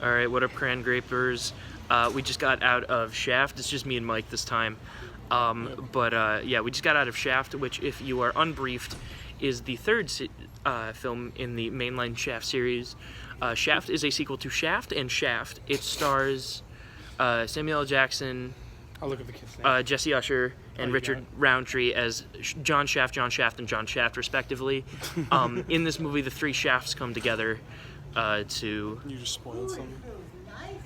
All right, what up, Cran Grapers? We just got out of Shaft. It's just me and Mike this time. Yeah, we just got out of Shaft, which, if you are unbriefed, is the third film in the mainline Shaft series. Shaft is a sequel to Shaft and Shaft. It stars Samuel L. Jackson, I'll look at the kid's name. Jesse Usher, and Richard Roundtree as John Shaft, and John Shaft, respectively. In this movie, the three Shafts come together to... You just spoiled something.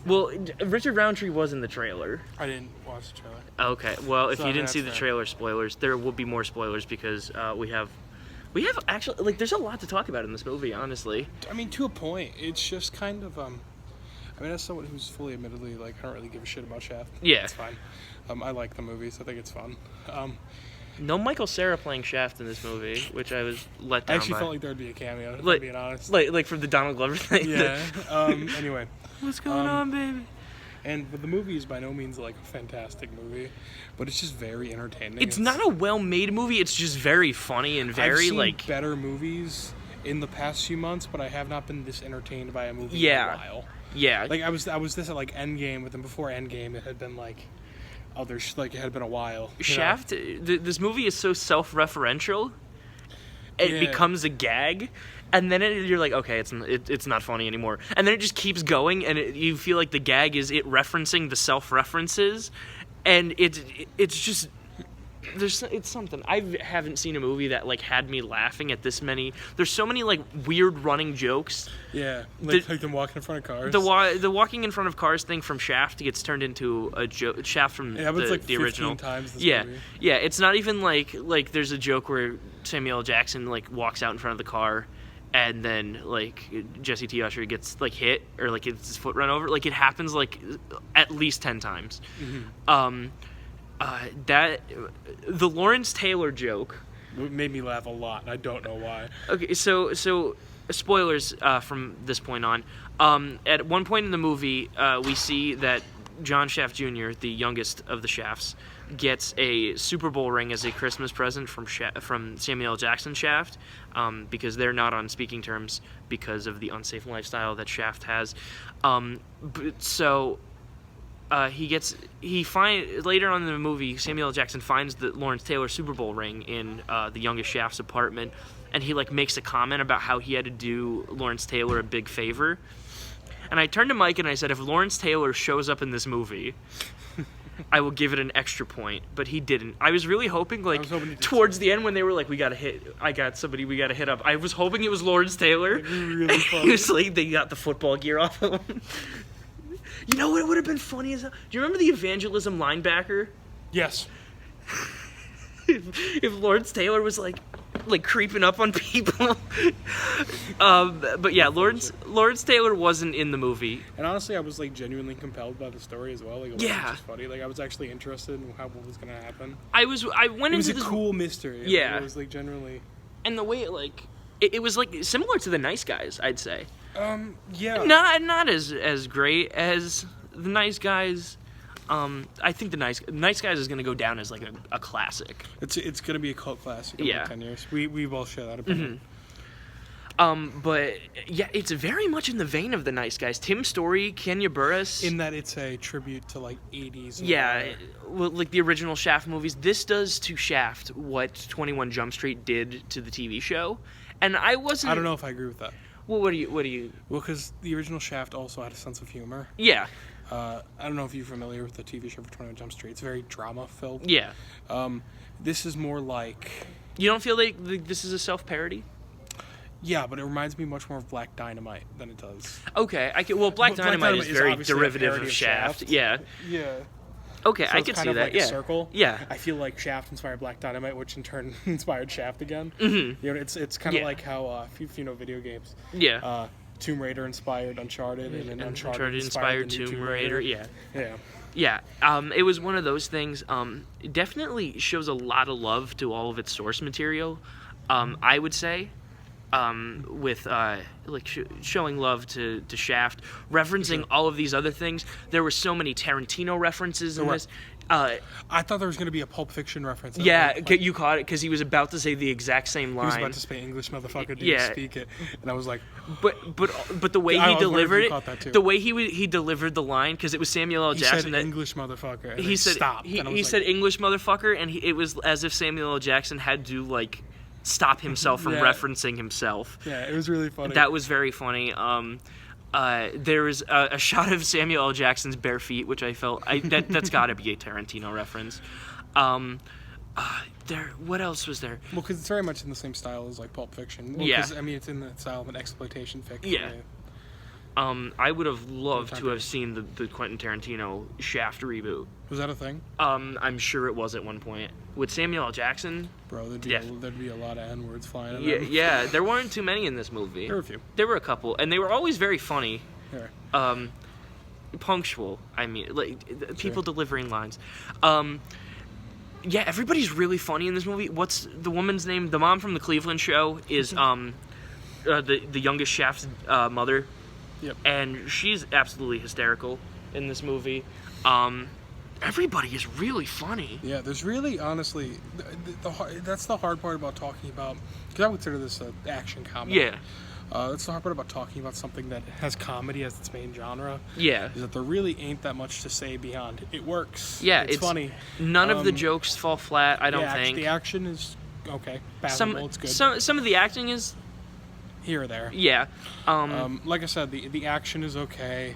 Well, Richard Roundtree was in the trailer. I didn't watch the trailer. Okay, well, if So, you didn't see that's the fair. trailer spoilers, there will be more spoilers because we have actually, like, there's a lot to talk about in this movie, honestly. I mean, to a point, it's just kind of, I mean, as someone who's fully admittedly, like, I don't really give a shit about Shaft. Yeah. It's fine. I like the movies. I think it's fun. No Michael Cera playing Shaft in this movie, which I was let down I actually by. felt like there'd be a cameo, if Like- I'm being honest. Like from the Donald Glover thing. Yeah. Anyway. What's going on, baby? But the movie is by no means, like, a fantastic movie, but it's just very entertaining. It's not a well-made movie. It's just very funny and I've very, seen like... better movies in the past few months, but I have not been this entertained by a movie Yeah. in a while. Yeah. Like, I was this at, like, Endgame, but then before Endgame, it had been, like, it had been a while. you know? Shaft, this movie is so self-referential, it Yeah. becomes a gag, and then you're like, okay, it's not funny anymore. And then it just keeps going, and you feel like the gag is it referencing the self-references, and it's just... It's something. I haven't seen a movie that, like, had me laughing at this many... There's so many, like, weird running jokes. Yeah, like them walking in front of cars. The walking in front of cars thing from Shaft gets turned into a joke. Shaft from Yeah, but it's like the 15 original. times this Yeah, movie. yeah. It's not even like there's a joke where Samuel L. Jackson, like, walks out in front of the car, and then, like, Jesse T. Usher gets, like, hit or, like, gets his foot run over. Like, it happens, like, at least 10 times. Mm-hmm. The Lawrence Taylor joke. It made me laugh a lot. I don't know why. Okay, so spoilers from this point on. At one point in the movie, we see that John Shaft Jr., the youngest of the Shafts, gets a Super Bowl ring as a Christmas present from Samuel L. Jackson Shaft, because they're not on speaking terms because of the unsafe lifestyle that Shaft has. Later on in the movie, Samuel L. Jackson finds the Lawrence Taylor Super Bowl ring in the youngest Shaft's apartment, and he, like, makes a comment about how he had to do Lawrence Taylor a big favor. And I turned to Mike and I said, if Lawrence Taylor shows up in this movie, I will give it an extra point, but he didn't. I was really hoping, like, towards the end when they were like, we got to hit up, I was hoping it was Lawrence Taylor. Really funny. It was like they got the football gear off of him. You know what would have been funny as hell? Do you remember the evangelism linebacker? Yes. If Lawrence Taylor was like creeping up on people. But yeah, Lawrence Taylor wasn't in the movie. And honestly, I was, like, genuinely compelled by the story as well. Like, it wasn't Yeah. just funny. Like, I was actually interested in what was going to happen. I went It was into a this, cool mystery. Yeah. It was, like, generally... and the way it was, like, similar to The Nice Guys, I'd say. Yeah. Not as great as The Nice Guys. I think The Nice Guys is going to go down as, like, a classic. It's going to be a cult classic in Yeah. like 10 years. We both share that opinion. But yeah, it's very much in the vein of The Nice Guys. Tim Story, Kenya Burris. In that it's a tribute to, like, 80s. and Yeah, all well, like the original Shaft movies. This does to Shaft what 21 Jump Street did to the TV show, and I wasn't. I don't know if I agree with that. Well, what do you? Well, because the original Shaft also had a sense of humor. Yeah, I don't know if you're familiar with the TV show for 21 Jump Street. It's very drama-filled. yeah. This is more like... You don't feel like this is a self-parody? Yeah, but it reminds me much more of Black Dynamite than it does. Okay, Well, Black Dynamite is very obviously a derivative parody of Shaft. Yeah. Yeah. Okay, So I it's could kind see of that. like Yeah. a circle. Yeah. I feel like Shaft inspired Black Dynamite, which in turn inspired Shaft again. Mm-hmm. You know, it's kind of Yeah. like how if you know video games. Yeah. Tomb Raider inspired Uncharted, and then Uncharted inspired inspired the new Tomb Raider. Yeah. Yeah. Yeah, it was one of those things. It definitely shows a lot of love to all of its source material. I would say, with showing love to Shaft, referencing all of these other things. There were so many Tarantino references in this. I thought there was going to be a Pulp Fiction reference. Yeah, you caught it because he was about to say the exact same line. He was about to say English, motherfucker. Did Yeah. you speak it? And I was like, but the way I he was wondering if delivered you caught that too. it, the way he delivered the line, because it was Samuel L. he Jackson said that English, motherfucker. And he said stop. he said English, motherfucker, and it was as if Samuel L. Jackson had to like stop himself from Yeah. referencing himself. Yeah, it was really funny. That was very funny. There was a shot of Samuel L. Jackson's bare feet, which I felt that's got to be a Tarantino reference. What else was there? Well, because it's very much in the same style as like Pulp Fiction. Well, Yeah. 'cause, I mean, it's in the style of an exploitation fiction. Yeah. I would have loved to have seen the Quentin Tarantino Shaft reboot. Was that a thing? I'm sure it was at one point with Samuel L. Jackson. Bro, there'd be a lot of N-words flying at them. Yeah, there weren't too many in this movie. There were a few. There were a couple, and they were always very funny. There. Punctual. I mean, like people delivering lines. Yeah, everybody's really funny in this movie. What's the woman's name? The mom from the Cleveland show is the youngest Shaft's mother. Yep. And she's absolutely hysterical in this movie. Everybody is really funny. Yeah, there's really, honestly, that's the hard part about talking about, because I would consider this an action comedy. Yeah. That's the hard part about talking about something that has comedy as its main genre. Yeah. Is that there really ain't that much to say beyond it works. Yeah, it's funny. None of the jokes fall flat, I don't think. The action is okay. Passable, it's good. Some of the acting is here or there. Yeah. Like I said, the action is okay.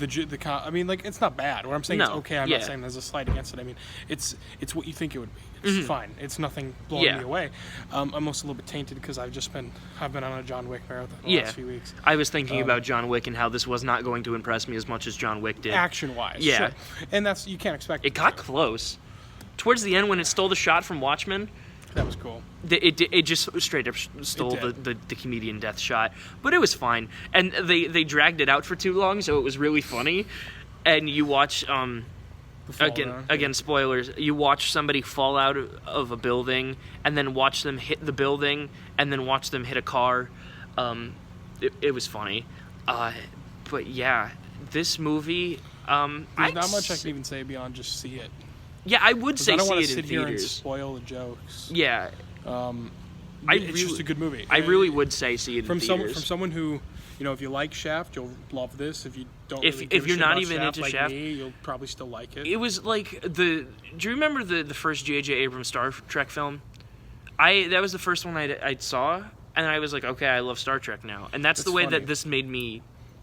I mean, like, it's not bad. What I'm saying is okay. I'm not saying there's a slight against it. I mean, it's what you think it would be. It's fine. It's nothing blowing me away. I'm also a little bit tainted because I've been on a John Wick marathon the last few weeks. I was thinking about John Wick and how this was not going to impress me as much as John Wick did. Action-wise, yeah. Sure. And that's, you can't expect it. It got close. Towards the end when it stole the shot from Watchmen. That was cool. It just straight up stole the comedian death shot, but it was fine. And they dragged it out for too long, so it was really funny. And you watch again spoilers. You watch somebody fall out of a building, and then watch them hit the building, and then watch them hit a car. It was funny, but yeah, this movie. There's not much I can even say beyond just see it. Yeah, I would say I don't see want it to sit in here theaters. and spoil the jokes. Yeah. It's just a good movie. I really would say see it from in theaters. From someone who, if you like Shaft, you'll love this. If you don't, if you're not even into like Shaft, me, you'll probably still like it. It was like do you remember the first J.J. Abrams Star Trek film? That was the first one I saw, and I was like, okay, I love Star Trek now, and that's the way that this made me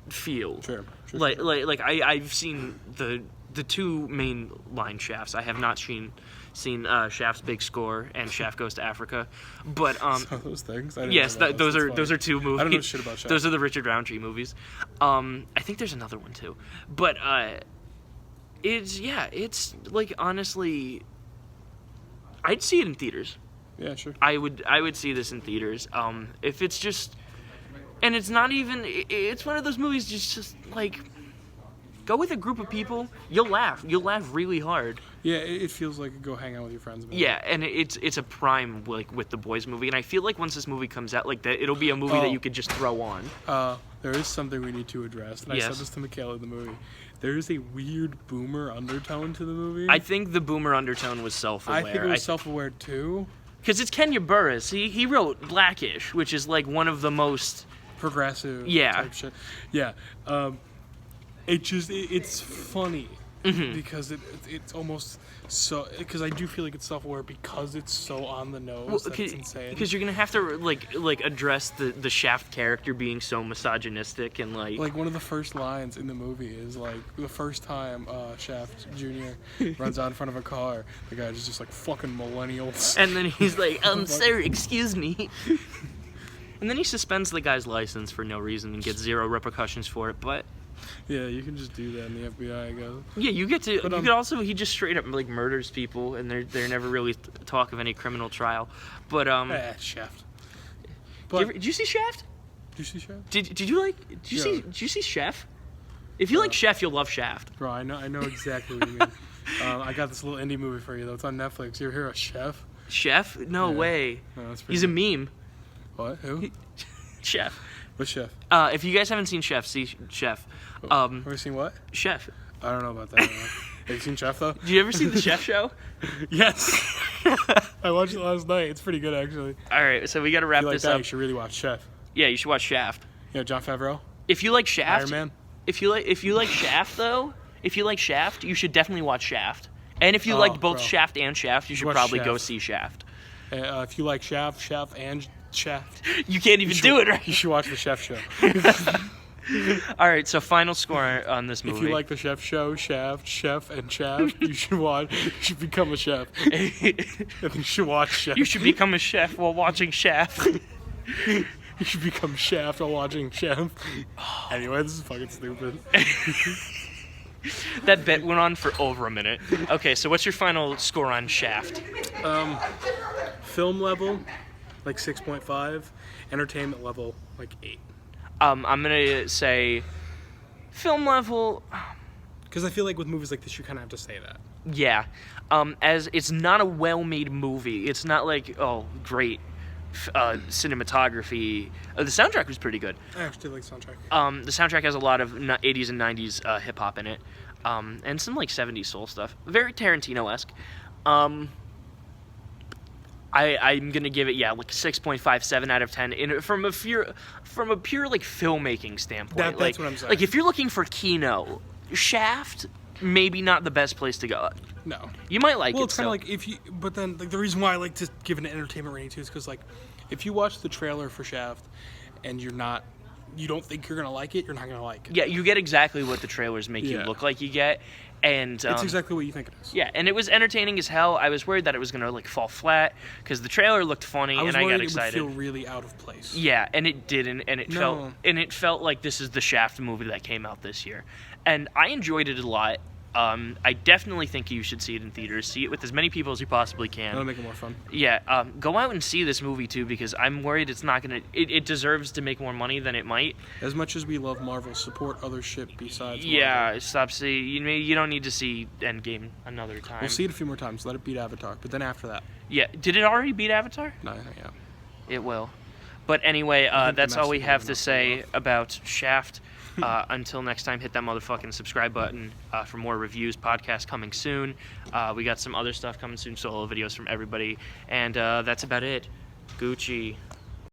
feel. Sure. Like I've seen the two main line Shafts. I have not seen Shaft's Big Score and Shaft Goes to Africa, but so those things. Yes, those are two movies. I don't know shit about Shaft. Those are the Richard Roundtree movies. I think there's another one too, but it's like honestly, I'd see it in theaters. Yeah, sure. I would see this in theaters. If it's just, and it's not even. It's one of those movies just like. Go with a group of people. You'll laugh. You'll laugh really hard. Yeah, it feels like go hang out with your friends. Yeah, and it's a prime like with the boys movie, and I feel like once this movie comes out, like that, it'll be a movie that you could just throw on. There is something we need to address, and I said this to McHale in the movie. There is a weird boomer undertone to the movie. I think the boomer undertone was self-aware. I think it was self-aware too. Because it's Kenya Burris. He wrote Blackish, which is like one of the most progressive type shit. Yeah. It's funny because it's almost so, because I do feel like it's self-aware because it's so on the nose. That's insane. Because you're gonna have to like address the Shaft character being so misogynistic and like one of the first lines in the movie is like the first time Shaft Jr. runs out in front of a car, the guy is just like fucking millennials, and then he's like, sir, excuse me. And then he suspends the guy's license for no reason and gets zero repercussions for it, but. Yeah, you can just do that in the FBI, I guess. Yeah, you get to. But, you could also. He just straight up like murders people, and they're never really talk of any criminal trial. But Shaft. But did you see Shaft? Did you see Shaft? Did you see Chef? If you like Chef, you'll love Shaft. Bro, I know exactly what you mean. I got this little indie movie for you though. It's on Netflix. You ever hear of Chef? Chef? No way. No, that's He's a meme. What? Who? Chef. What's Chef? If you guys haven't seen Chef, see Chef. Have you seen what? Chef. I don't know about that. Have you seen Chef though? Do you ever see the Chef show? Yes. I watched it last night. It's pretty good actually. All right, so we got to wrap this up. You should really watch Chef. Yeah, you should watch Shaft. You know Jon Favreau? If you like Shaft, Iron Man. If you like Shaft though, if you like Shaft, you should definitely watch Shaft. And if you like both Shaft and Shaft, you should probably go see Shaft. If you like Shaft and Shaft, you can't even do it right. You should watch the Chef show. All right, so final score on this movie. If you like the Chef show, Shaft, Chef, and Shaft, you should become a chef. You should watch Chef. You should become a chef while watching Shaft. You should become Shaft while watching Chef. Anyway, this is fucking stupid. That bet went on for over a minute. Okay, so what's your final score on Shaft? Film level, like 6.5. Entertainment level, like 8. I'm gonna say film level. Because I feel like with movies like this, you kind of have to say that. Yeah, as it's not a well-made movie. It's not like great cinematography. The soundtrack was pretty good. I actually like the soundtrack. The soundtrack has a lot of 80s and 90s hip hop in it, and some like 70s soul stuff. Very Tarantino-esque. I'm gonna give it like 6.57 out of 10. From a pure like filmmaking standpoint. That's what I'm saying. Like if you're looking for Kino, Shaft, maybe not the best place to go. No. You might like it. Well, it's kind of like but then like the reason why I like to give it an entertainment rating too is because like if you watch the trailer for Shaft and you don't think you're gonna like it, you're not gonna like it. Yeah, you get exactly what the trailers make you look like you get. And it's exactly what you think it is. Yeah, and it was entertaining as hell. I was worried that it was gonna like fall flat because the trailer looked funny, and I got excited. It would feel really out of place. Yeah, and it didn't, and it felt like this is the Shaft movie that came out this year, and I enjoyed it a lot. I definitely think you should see it in theaters. See it with as many people as you possibly can. That'll make it more fun. Yeah, go out and see this movie too because I'm worried it's not gonna. It deserves to make more money than it might. As much as we love Marvel, support other shit besides Marvel. Yeah, stop seeing. You don't need to see Endgame another time. We'll see it a few more times. Let it beat Avatar, but then after that. Yeah, did it already beat Avatar? No, not yet. It will. But anyway, that's all we have to say about Shaft. Until next time, hit that motherfucking subscribe button for more reviews. Podcast coming soon. We got some other stuff coming soon, solo videos from everybody. And that's about it. Gucci.